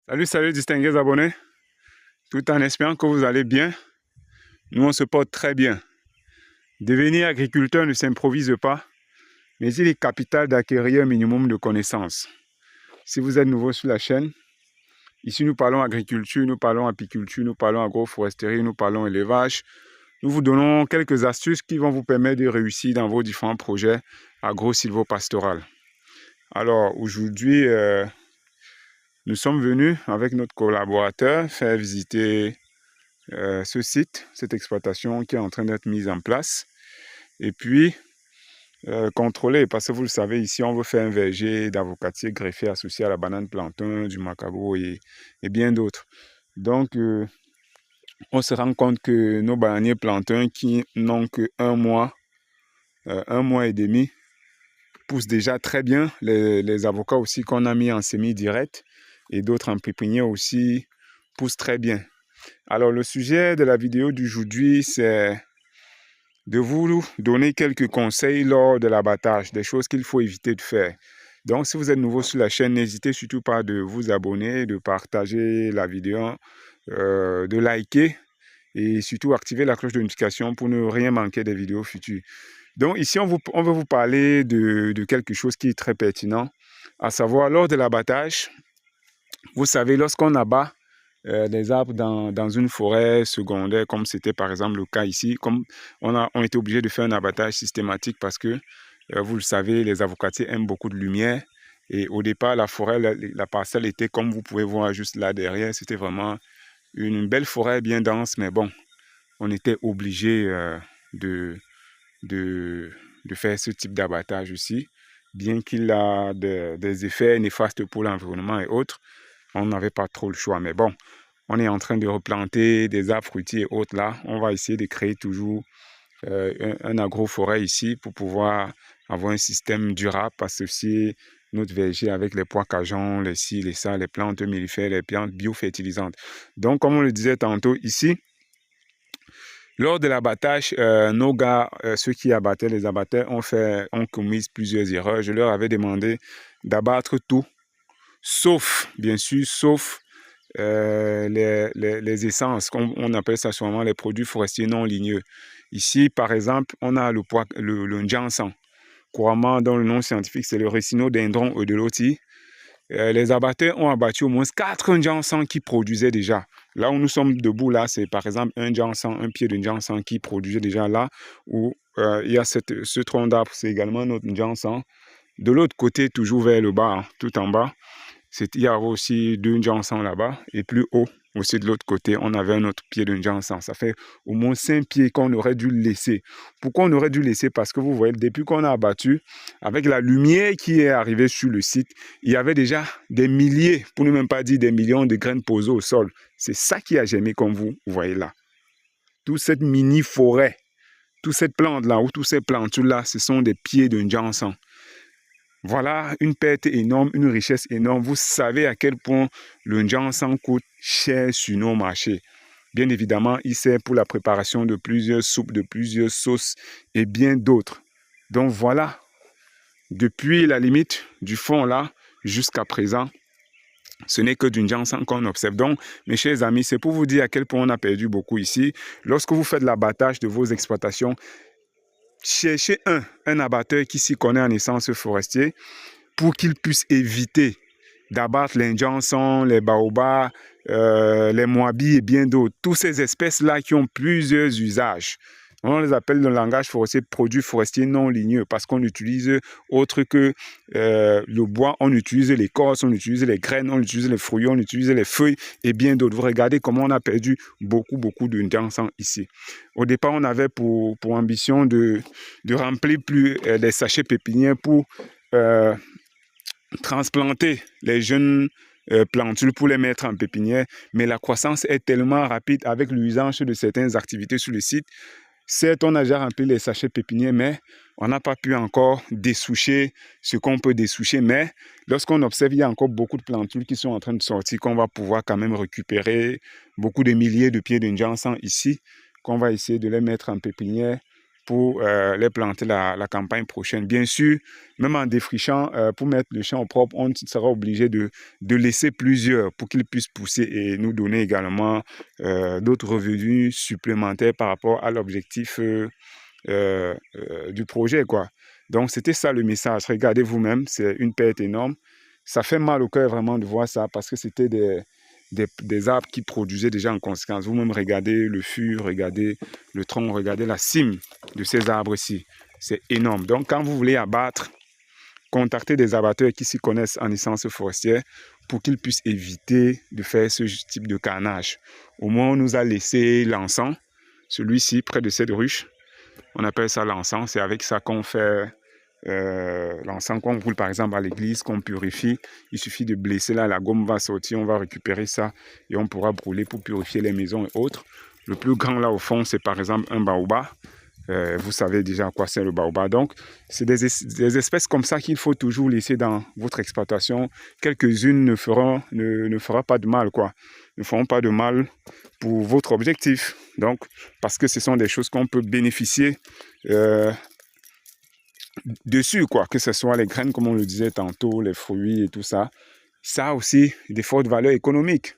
Salut distingués abonnés, tout en espérant que vous allez bien. Nous on se porte très bien. Devenir agriculteur ne s'improvise pas, mais il est capital d'acquérir un minimum de connaissances. Si vous êtes nouveau sur la chaîne, ici nous parlons agriculture, nous parlons apiculture, nous parlons agroforesterie, nous parlons élevage. Nous vous donnons quelques astuces qui vont vous permettre de réussir dans vos différents projets agro-silvopastoral. Alors aujourd'hui, nous sommes venus avec notre collaborateur faire visiter ce site, cette exploitation qui est en train d'être mise en place. Et puis, contrôler, parce que vous le savez, ici, on veut faire un verger d'avocatier greffé associé à la banane plantain, du macabo et bien d'autres. Donc, on se rend compte que nos bananiers plantains qui n'ont que un mois et demi, poussent déjà très bien. Les avocats aussi qu'on a mis en semi-direct et d'autres en pépinière aussi poussent très bien. Alors, le sujet de la vidéo d'aujourd'hui, c'est de vous donner quelques conseils lors de l'abattage, des choses qu'il faut éviter de faire. Donc, si vous êtes nouveau sur la chaîne, n'hésitez surtout pas de vous abonner, de partager la vidéo, de liker et surtout activer la cloche de notification pour ne rien manquer des vidéos futures. Donc, ici, on va vous parler de quelque chose qui est très pertinent, à savoir lors de l'abattage. Vous savez, lorsqu'on abat des arbres dans une forêt secondaire, comme c'était par exemple le cas ici, comme on était obligé de faire un abattage systématique parce que, vous le savez, les avocatiers aiment beaucoup de lumière. Et au départ, la forêt, la parcelle était, comme vous pouvez voir juste là derrière, c'était vraiment une belle forêt bien dense, mais bon, on était obligé de, de faire ce type d'abattage ici, bien qu'il a des effets néfastes pour l'environnement et autres. On n'avait pas trop le choix, mais bon, on est en train de replanter des arbres fruitiers et autres là. On va essayer de créer toujours un agroforêt ici pour pouvoir avoir un système durable, associer notre verger avec les pois cajon, les ci, les ça, les plantes mellifères, les plantes biofertilisantes. Donc, comme on le disait tantôt ici, lors de l'abattage, nos gars, ceux qui abattaient, les abatteurs, ont commis plusieurs erreurs. Je leur avais demandé d'abattre tout, sauf, bien sûr, sauf les essences, on appelle ça souvent les produits forestiers non ligneux. Ici, par exemple, on a le Njansan. Couramment, dans le nom scientifique, c'est le Rhinodendron eudeloti. Les abatteurs ont abattu au moins 4 Njansan qui produisaient déjà. Là où nous sommes debout, là, c'est par exemple un Njansan, un pied de Njansan qui produisait déjà là, où il y a ce tronc d'arbre, c'est également notre Njansan. De l'autre côté, toujours vers le bas, tout en bas, il y avait aussi 2 Njansan là-bas. Et plus haut, aussi de l'autre côté, on avait un autre pied de Njansan. Ça fait au moins 5 pieds qu'on aurait dû laisser. Pourquoi on aurait dû laisser? Parce que vous voyez, depuis qu'on a abattu, avec la lumière qui est arrivée sur le site, il y avait déjà des milliers, pour ne même pas dire des millions de graines posées au sol. C'est ça qui a germé comme vous voyez là. Toute cette mini-forêt, toute cette plante-là, ou tous ces plantules-là, ce sont des pieds de Njansan. Voilà une perte énorme, une richesse énorme. Vous savez à quel point le Njansan coûte cher sur nos marchés. Bien évidemment, il sert pour la préparation de plusieurs soupes, de plusieurs sauces et bien d'autres. Donc voilà, depuis la limite du fond là jusqu'à présent, ce n'est que du Njansan qu'on observe. Donc, mes chers amis, c'est pour vous dire à quel point on a perdu beaucoup ici. Lorsque vous faites l'abattage de vos exploitations, cherchez un abatteur qui s'y connaît en essence forestier pour qu'il puisse éviter d'abattre les Njansan, les baobabs, les moabis et bien d'autres. Toutes ces espèces-là qui ont plusieurs usages. On les appelle dans le langage forestier produits forestiers non ligneux parce qu'on utilise autre que le bois, on utilise l'écorce, on utilise les graines, on utilise les fruits, on utilise les feuilles et bien d'autres. Vous regardez comment on a perdu beaucoup de Njansan ici. Au départ, on avait pour ambition de remplir plus les sachets pépinières pour transplanter les jeunes plantules pour les mettre en pépinière, mais la croissance est tellement rapide avec l'usage de certaines activités sur le site. Certes, on a déjà rempli les sachets pépinières, mais on n'a pas pu encore dessoucher ce qu'on peut dessoucher. Mais lorsqu'on observe, il y a encore beaucoup de plantules qui sont en train de sortir, qu'on va pouvoir quand même récupérer beaucoup de milliers de pieds de Njansan ici, qu'on va essayer de les mettre en pépinière pour les planter la campagne prochaine. Bien sûr, même en défrichant, pour mettre le champ au propre, on sera obligé de laisser plusieurs pour qu'ils puissent pousser et nous donner également d'autres revenus supplémentaires par rapport à l'objectif du projet, quoi. Donc, c'était ça le message. Regardez vous-même, c'est une perte énorme. Ça fait mal au cœur vraiment de voir ça parce que c'était des arbres qui produisaient déjà en conséquence. Vous-même, regardez le fût, regardez le tronc, regardez la cime de ces arbres-ci. C'est énorme. Donc, quand vous voulez abattre, contactez des abatteurs qui s'y connaissent en essence forestière pour qu'ils puissent éviter de faire ce type de carnage. Au moins, on nous a laissé l'encens, celui-ci, près de cette ruche. On appelle ça l'encens. C'est avec ça qu'on fait l'encens qu'on brûle par exemple à l'église, qu'on purifie. Il suffit de blesser là, la gomme va sortir, on va récupérer ça et on pourra brûler pour purifier les maisons et autres. Le plus grand là au fond, c'est par exemple un baobab. Vous savez déjà à quoi c'est le baobab. Donc, c'est des espèces comme ça qu'il faut toujours laisser dans votre exploitation. Quelques-unes ne feront pas de mal, quoi. Ne feront pas de mal pour votre objectif. Donc, parce que ce sont des choses qu'on peut bénéficier dessus, quoi. Que ce soit les graines, comme on le disait tantôt, les fruits et tout ça. Ça a aussi des fortes valeurs économiques.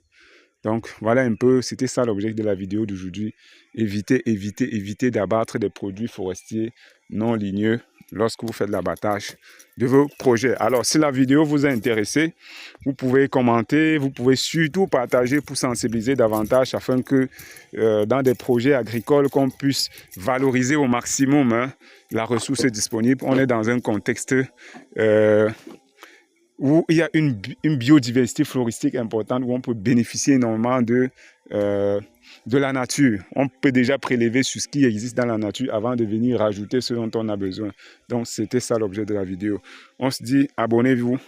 Donc, voilà un peu, c'était ça l'objectif de la vidéo d'aujourd'hui. Évitez d'abattre des produits forestiers non ligneux lorsque vous faites l'abattage de vos projets. Alors, si la vidéo vous a intéressé, vous pouvez commenter, vous pouvez surtout partager pour sensibiliser davantage afin que dans des projets agricoles, qu'on puisse valoriser au maximum la ressource disponible. On est dans un contexte où il y a une biodiversité floristique importante, où on peut bénéficier énormément de la nature. On peut déjà prélever sur ce qui existe dans la nature avant de venir rajouter ce dont on a besoin. Donc, c'était ça l'objet de la vidéo. On se dit, abonnez-vous.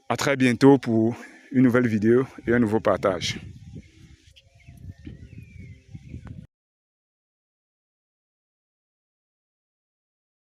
À très bientôt pour une nouvelle vidéo et un nouveau partage.